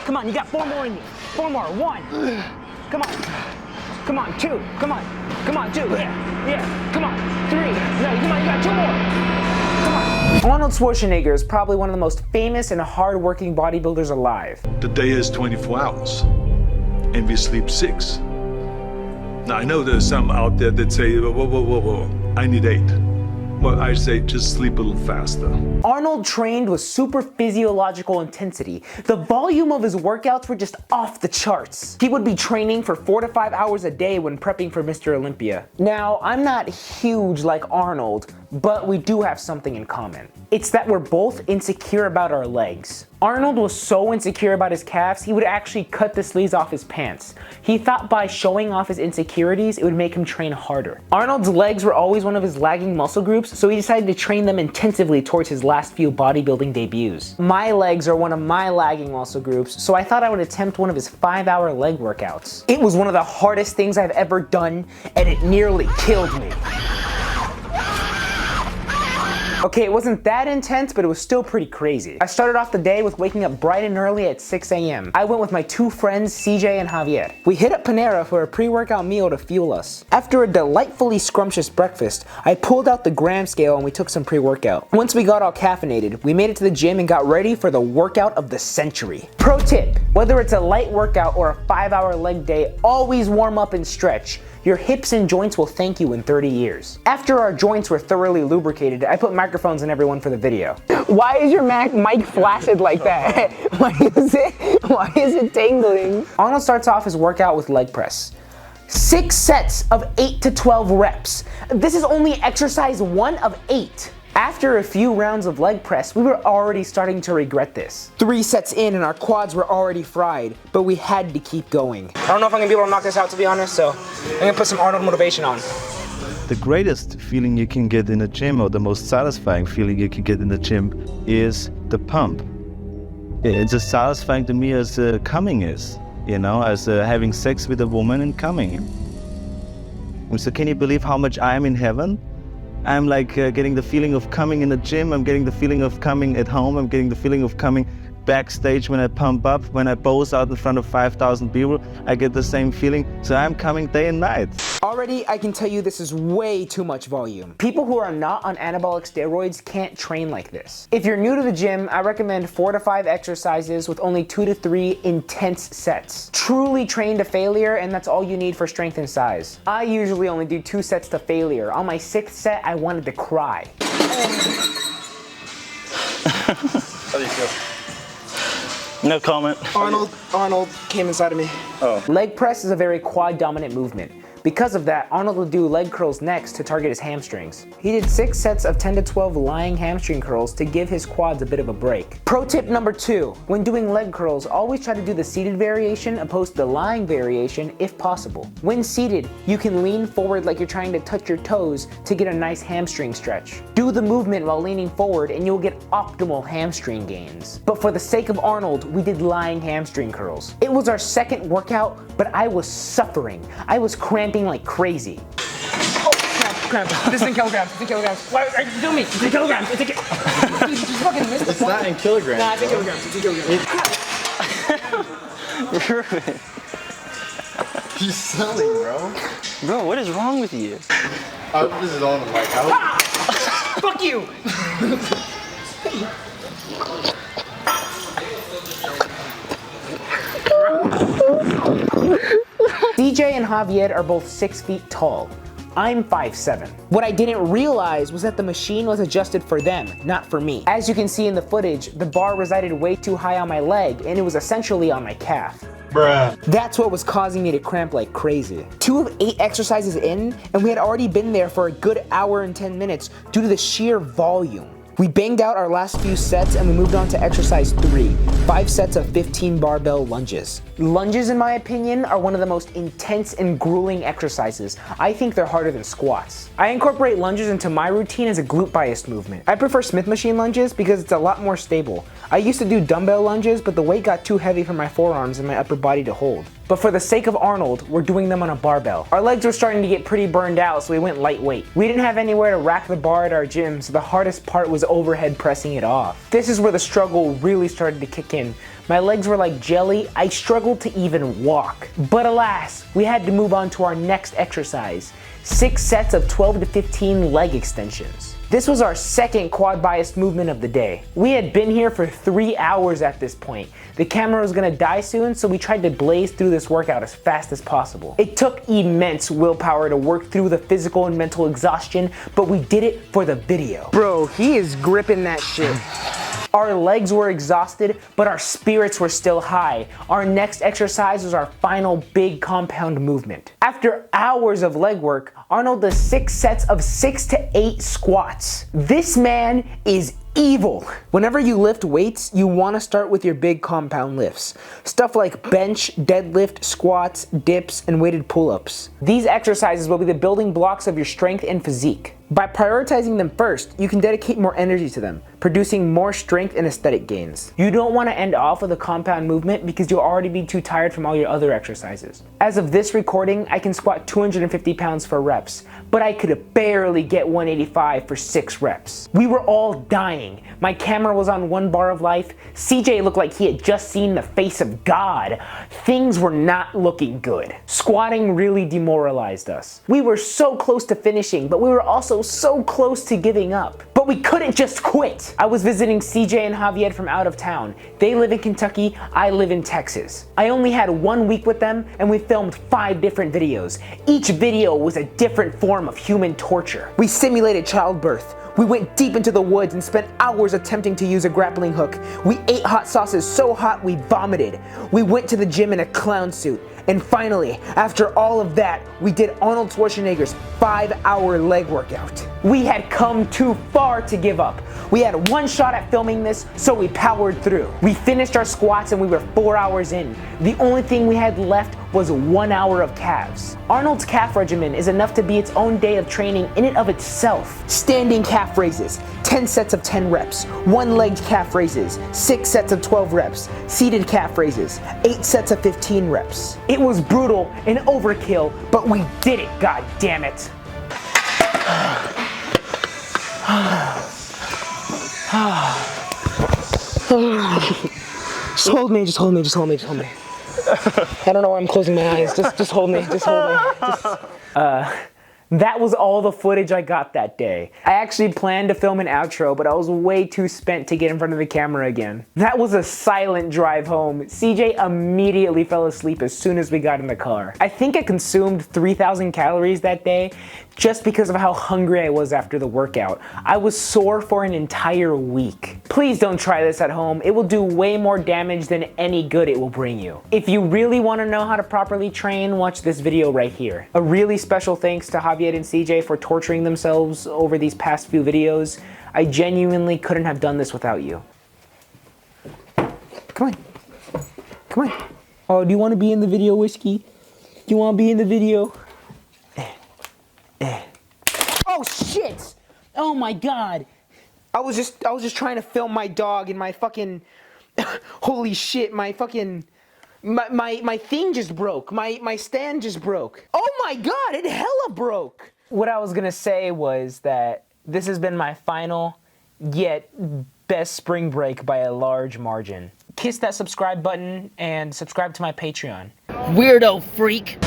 Come on, you got 4 more in you. 4 more. 1. Come on. Come on, 2. Come on. Come on, 2. Yeah. Come on. 3. No, come on, you got 2 more. Come on. Arnold Schwarzenegger is probably one of the most famous and hard-working bodybuilders alive. The day is 24 hours, and we sleep 6. Now, I know there's some out there that say, whoa, I need 8. Well, I say just sleep a little faster. Arnold trained with super physiological intensity. The volume of his workouts were just off the charts. He would be training for 4 to 5 hours a day when prepping for Mr. Olympia. Now, I'm not huge like Arnold, but we do have something in common. It's that we're both insecure about our legs. Arnold was so insecure about his calves, he would actually cut the sleeves off his pants. He thought by showing off his insecurities, it would make him train harder. Arnold's legs were always one of his lagging muscle groups, so he decided to train them intensively towards his last few bodybuilding debuts. My legs are one of my lagging muscle groups, so I thought I would attempt one of his 5-hour leg workouts. It was one of the hardest things I've ever done, and it nearly killed me. Okay, it wasn't that intense, but it was still pretty crazy. I started off the day with waking up bright and early at 6 a.m. I went with my 2 friends, CJ and Javier. We hit up Panera for a pre-workout meal to fuel us. After a delightfully scrumptious breakfast, I pulled out the gram scale and we took some pre-workout. Once we got all caffeinated, we made it to the gym and got ready for the workout of the century. Pro tip, whether it's a light workout or a 5-hour leg day, always warm up and stretch. Your hips and joints will thank you in 30 years. After our joints were thoroughly lubricated, I put microphones in everyone for the video. Why is your mic flaccid like that? Why is it tingling? Arnold starts off his workout with leg press. 6 sets of 8 to 12 reps. This is only exercise 1 of 8. After a few rounds of leg press, we were already starting to regret this. 3 sets in and our quads were already fried, but we had to keep going. I don't know if I'm gonna be able to knock this out, to be honest, so I'm gonna put some Arnold motivation on. The greatest feeling you can get in a gym, or the most satisfying feeling you can get in the gym, is the pump. It's as satisfying to me as coming is, you know, as having sex with a woman and coming. And so can you believe how much I am in heaven? I'm like getting the feeling of coming in the gym, I'm getting the feeling of coming at home, I'm getting the feeling of coming backstage when I pump up, when I pose out in front of 5,000 people, I get the same feeling, so I'm coming day and night. Already, I can tell you this is way too much volume. People who are not on anabolic steroids can't train like this. If you're new to the gym, I recommend 4 to 5 exercises with only 2 to 3 intense sets. Truly train to failure, and that's all you need for strength and size. I usually only do 2 sets to failure. On my 6th set, I wanted to cry. How do you feel? No comment. Arnold came inside of me. Oh. Leg press is a very quad dominant movement. Because of that, Arnold would do leg curls next to target his hamstrings. He did 6 sets of 10 to 12 lying hamstring curls to give his quads a bit of a break. Pro tip number 2, when doing leg curls, always try to do the seated variation opposed to the lying variation if possible. When seated, you can lean forward like you're trying to touch your toes to get a nice hamstring stretch. Do the movement while leaning forward and you'll get optimal hamstring gains. But for the sake of Arnold, we did lying hamstring curls. It was our 2nd workout, but I was suffering. I was cramping like crazy. Oh, crap. This is in kilograms. It's in kilograms. Why are you doing me? It's in kilograms. It's in kilograms. You just fucking missed the point. It's not in kilograms. Nah, it's in kilograms. It's in kilograms. You're selling, bro. Bro, what is wrong with you? This is on the mic. Fuck you! DJ and Javier are both 6 feet tall. I'm 5'7". What I didn't realize was that the machine was adjusted for them, not for me. As you can see in the footage, the bar resided way too high on my leg and it was essentially on my calf. Bruh. That's what was causing me to cramp like crazy. 2 of 8 exercises in, and we had already been there for a good hour and 10 minutes due to the sheer volume. We banged out our last few sets and we moved on to exercise 3, 5 sets of 15 barbell lunges. Lunges, in my opinion, are one of the most intense and grueling exercises. I think they're harder than squats. I incorporate lunges into my routine as a glute biased movement. I prefer Smith machine lunges because it's a lot more stable. I used to do dumbbell lunges, but the weight got too heavy for my forearms and my upper body to hold. But for the sake of Arnold, we're doing them on a barbell. Our legs were starting to get pretty burned out, so we went lightweight. We didn't have anywhere to rack the bar at our gym, so the hardest part was overhead pressing it off. This is where the struggle really started to kick in. My legs were like jelly, I struggled to even walk. But alas, we had to move on to our next exercise. 6 sets of 12 to 15 leg extensions. This was our second quad bias movement of the day. We had been here for 3 hours at this point. The camera was gonna die soon, so we tried to blaze through this workout as fast as possible. It took immense willpower to work through the physical and mental exhaustion, but we did it for the video. Bro, he is gripping that shit. Our legs were exhausted, but our spirits were still high. Our next exercise was our final big compound movement. After hours of leg work, Arnold does 6 sets of 6 to 8 squats. This man is evil. Whenever you lift weights, you want to start with your big compound lifts. Stuff like bench, deadlift, squats, dips, and weighted pull-ups. These exercises will be the building blocks of your strength and physique. By prioritizing them first, you can dedicate more energy to them, producing more strength and aesthetic gains. You don't want to end off with a compound movement because you'll already be too tired from all your other exercises. As of this recording, I can squat 250 pounds for reps, but I could barely get 185 for 6 reps. We were all dying. My camera was on 1 bar of life. CJ looked like he had just seen the face of God. Things were not looking good. Squatting really demoralized us. We were so close to finishing, but we were also so close to giving up. But we couldn't just quit. I was visiting CJ and Javier from out of town. They live in Kentucky, I live in Texas. I only had 1 week with them and we filmed 5 different videos. Each video was a different form of human torture. We simulated childbirth. We went deep into the woods and spent hours attempting to use a grappling hook. We ate hot sauces so hot we vomited. We went to the gym in a clown suit. And finally, after all of that, we did Arnold Schwarzenegger's 5-hour leg workout. We had come too far to give up. We had 1 shot at filming this, so we powered through. We finished our squats and we were 4 hours in. The only thing we had left was 1 hour of calves. Arnold's calf regimen is enough to be its own day of training in and of itself. Standing calf raises, 10 sets of 10 reps, 1-legged calf raises, 6 sets of 12 reps, seated calf raises, 8 sets of 15 reps. It was brutal and overkill, but we did it, god damn it. Just hold me, just hold me, just hold me, just hold me. I don't know why I'm closing my eyes. Just hold me, just hold me. That was all the footage I got that day. I actually planned to film an outro, but I was way too spent to get in front of the camera again. That was a silent drive home. CJ immediately fell asleep as soon as we got in the car. I think I consumed 3,000 calories that day just because of how hungry I was after the workout. I was sore for an entire week. Please don't try this at home. It will do way more damage than any good it will bring you. If you really want to know how to properly train, watch this video right here. A really special thanks to Javier and CJ for torturing themselves over these past few videos. I genuinely couldn't have done this without you. Come on. Come on. Oh, do you want to be in the video, Whiskey? Do you want to be in the video? Oh shit! Oh my god! I was just trying to film my dog and my fucking holy shit, my fucking my thing just broke. My stand just broke. Oh my god, it hella broke. What I was gonna say was that this has been my final yet best spring break by a large margin. Kiss that subscribe button and subscribe to my Patreon. Weirdo freak.